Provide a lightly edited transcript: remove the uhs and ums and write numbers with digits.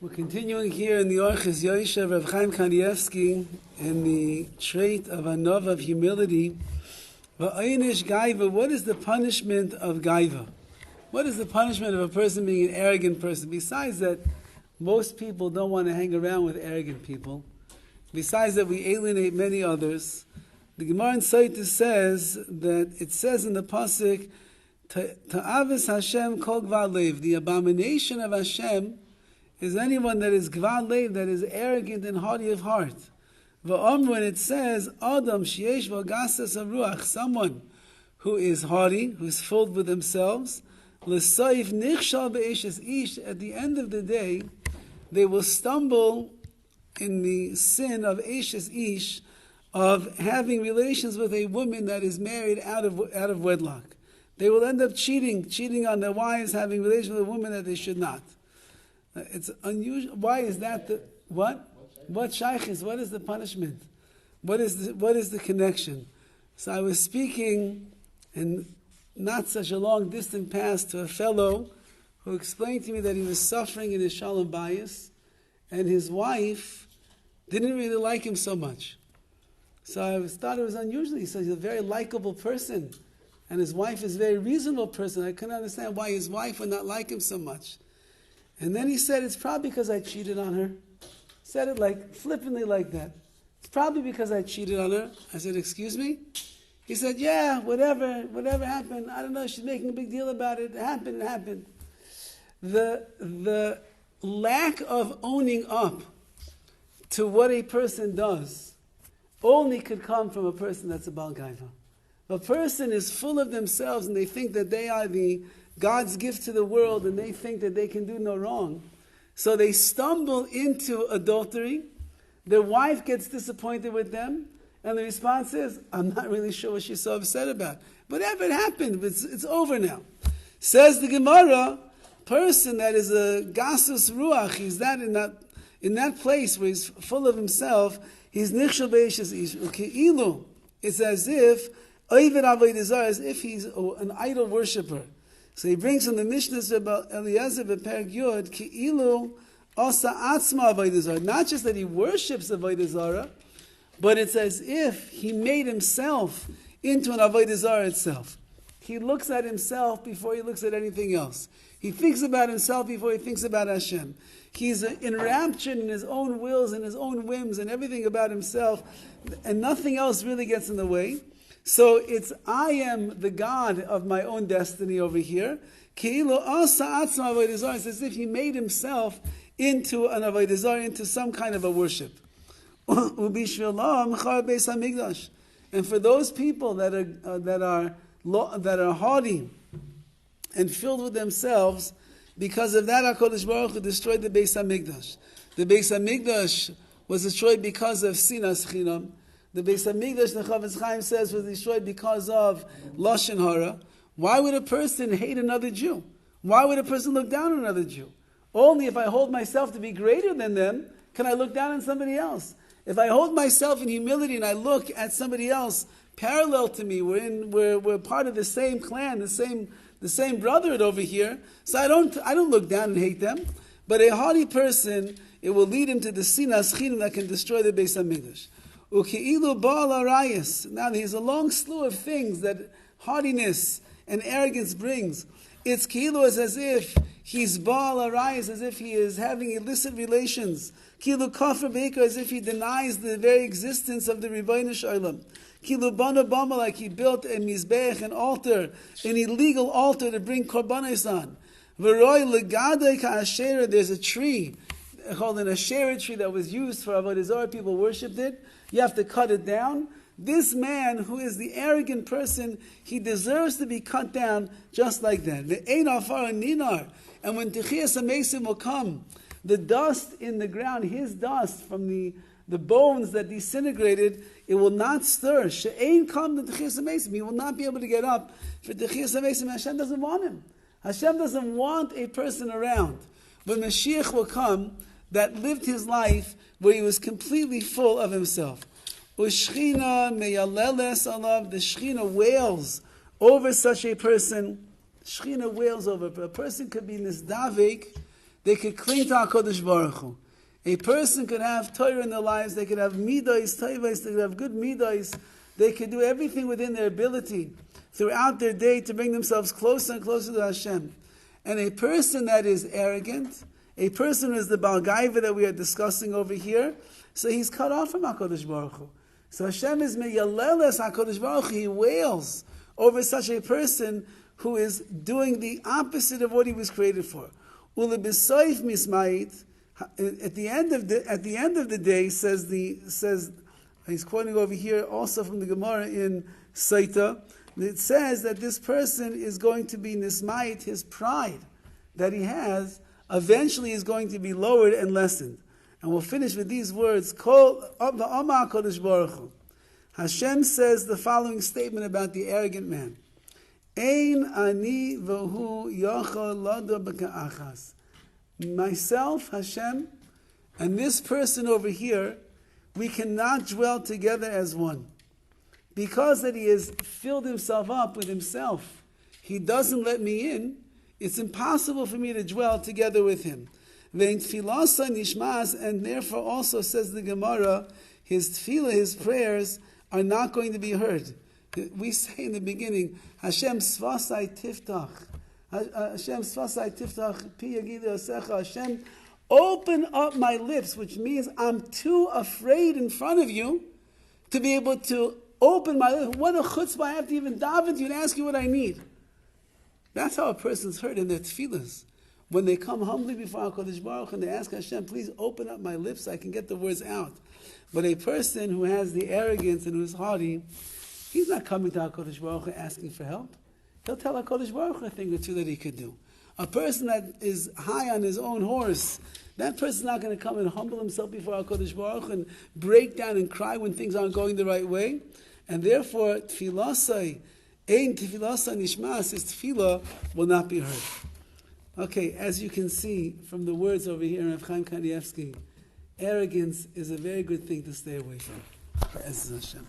We're continuing here in the Orchos Yosher of Chaim Kanievsky in the trait of anov of humility. Va'aynish gaiva. What is the punishment of gaiva? What is the punishment of a person being an arrogant person? Besides that, most people don't want to hang around with arrogant people. Besides that, we alienate many others. The Gemara in Sotah says that it says in the pasuk, "Ta'avis Hashem kol gvar lev." The abomination of Hashem is anyone that is gvar lev, that is arrogant and haughty of heart. When it says Adam sheyesh bo gasas haruach, someone who is haughty, who is filled with themselves, l'soif nichshal be'eshes ish. At the end of the day, they will stumble in the sin of eshes ish, of having relations with a woman that is married out of wedlock. They will end up cheating on their wives, having relations with a woman that they should not. It's unusual. Why is that? What shaykhis? What is the punishment? What is the connection? So I was speaking in not such a long distant past to a fellow who explained to me that he was suffering in his shalom bayis, and his wife didn't really like him so much. So I thought it was unusual. He said he's a very likable person, and his wife is a very reasonable person. I couldn't understand why his wife would not like him so much. And then he said, it's probably because I cheated on her. Said it like flippantly like that. It's probably because I cheated on her. I said, excuse me? He said, yeah, whatever happened. I don't know, she's making a big deal about it. It happened. The lack of owning up to what a person does only could come from a person that's a Baal Gaiva. A person is full of themselves and they think that they are the God's gift to the world and they think that they can do no wrong. So they stumble into adultery. Their wife gets disappointed with them and the response is, I'm not really sure what she's so upset about. Whatever it happened, it's over now. Says the Gemara, person that is a gasus ruach, he's that in that place where he's full of himself, he's nichshel be'eshes ish. Uke'ilu, it's as if Oived avodah zarah, as if he's an idol worshipper. So he brings from the Mishnah about Eliezer b'Perek Yud, Ki'ilu asa atzma avodah zarah. Not just that he worships avodah zarah, but it's as if he made himself into an avodah zarah itself. He looks at himself before he looks at anything else. He thinks about himself before he thinks about Hashem. He's enraptured in his own wills and his own whims and everything about himself, and nothing else really gets in the way. So it's, I am the God of my own destiny over here. It's as if he made himself into an avodah zarah, into some kind of a worship. And for those people that are haughty and filled with themselves, because of that, HaKadosh Baruch Hu destroyed the Beis HaMikdash. The Beis HaMikdash was destroyed because of sinas chinam. The Beis HaMikdash, the Chaim says, was destroyed because of lashon hara. Why would a person hate another Jew? Why would a person look down on another Jew? Only if I hold myself to be greater than them, can I look down on somebody else. If I hold myself in humility and I look at somebody else parallel to me, we're part of the same clan, the same brotherhood over here. So I don't look down and hate them. But a haughty person, it will lead him to the sinas chinam that can destroy the Beis HaMikdash. Uke'ilu ba'al arayis. Now there's a long slew of things that haughtiness and arrogance brings. It's ki'ilu is as if he's ba'al arayis, as if he is having illicit relations. Ki'ilu kafir beikar, as if he denies the very existence of the Ribono Shel Olam. Ki'ilu bana bama, like he built a mizbeach, an altar, an illegal altar to bring korbanos on. V'roi legadei ka'asherah, there's a tree called an Asherah tree that was used for avodah zarah. People worshipped it. You have to cut it down. This man, who is the arrogant person, he deserves to be cut down just like that. The ein afar ninar, and when Techiyas HaMeisim will come, the dust in the ground, his dust from the bones that disintegrated, it will not stir. She'ein kam the Techiyas HaMeisim. He will not be able to get up for Techiyas HaMeisim. Hashem doesn't want him. Hashem doesn't want a person around. But Mashiach will come that lived his life where he was completely full of himself. Ushchina meyaleles alav, the Shechina wails over such a person. Shechina wails over. A person could be nisdavik they could cling to HaKadosh Baruch Hu. A person could have Torah in their lives, they could have midos, toivos, they could have good midos, they could do everything within their ability throughout their day to bring themselves closer and closer to Hashem. And a person that is arrogant, a person who is the Baal Gaiva that we are discussing over here, so he's cut off from HaKadosh Baruch Hu. So Hashem is meyaleles HaKadosh Baruch Hu, he wails over such a person who is doing the opposite of what he was created for. Ulebisoif mismayit, at the end of the day, says he's quoting over here also from the Gemara in Saita. It says that this person is going to be nismayit, his pride that he has eventually is going to be lowered and lessened. And we'll finish with these words: Kol v'amar HaKadosh Baruch Hu. Hashem says the following statement about the arrogant man: Ein ani v'hu yochel lado b'ka'achas. Myself, Hashem, and this person over here, we cannot dwell together as one. Because that he has filled himself up with himself, he doesn't let me in, it's impossible for me to dwell together with him. Vein tfilasa nishmas, and therefore also, says the Gemara, his tefillah, his prayers, are not going to be heard. We say in the beginning, Hashem svasai tiftach. Hashem svasai tiftach pi yagidu asecha. Hashem, open up my lips, which means I'm too afraid in front of you to be able to open my lips. What a chutzpah, I have to even daven to you and ask you what I need. That's how a person's heard in their tefillahs. When they come humbly before HaKadosh Baruch Hu and they ask Hashem, please open up my lips so I can get the words out. But a person who has the arrogance and who is haughty, he's not coming to HaKadosh Baruch Hu asking for help. He'll tell HaKadosh Baruch Hu a thing or two that he could do. A person that is high on his own horse, that person's not going to come and humble himself before HaKadosh Baruch Hu and break down and cry when things aren't going the right way. And therefore, tfilasai, ein tfilasa nishmas, his tefillah will not be heard. Okay, as you can see from the words over here in Chaim Kanievsky, arrogance is a very good thing to stay away from. Hashem.